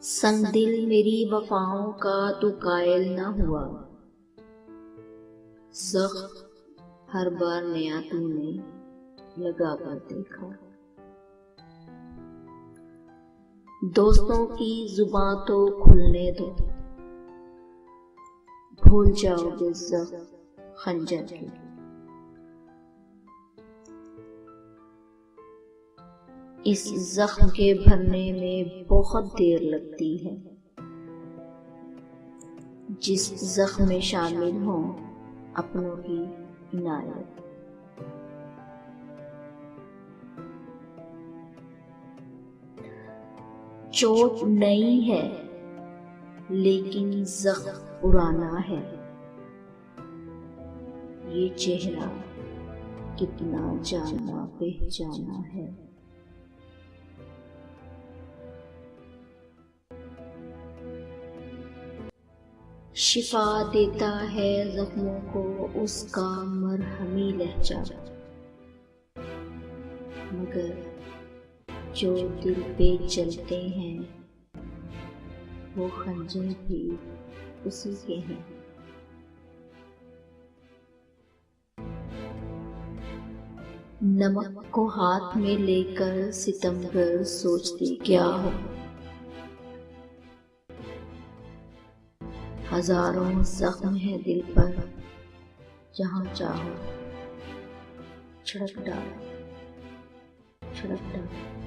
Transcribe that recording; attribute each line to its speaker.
Speaker 1: संग दिल मेरी वफाओं का तो कायल न हुआ, ज़ख्म हर बार नया तूने लगा कर देखा। दोस्तों की जुबां तो खुलने दो, भूल जाओगे ज़ख्म खंजर के। इस जख्म के भरने में बहुत देर लगती है। जिस जख्म में शामिल हो अपनों की इनायत। चोट नई है लेकिन जख्म पुराना है। ये चेहरा कितना जाना पहचाना है। शिफा देता है जख्मों को उसका मरहमी लहजा, मगर जो दिल पे चलते हैं वो खंजर भी उसी के हैं। नमक को हाथ में लेकर सितमगर सोचते क्या हो, हजारों जख्म है दिल पर, जहां चाहो छिड़क डालो, छिड़क डालो।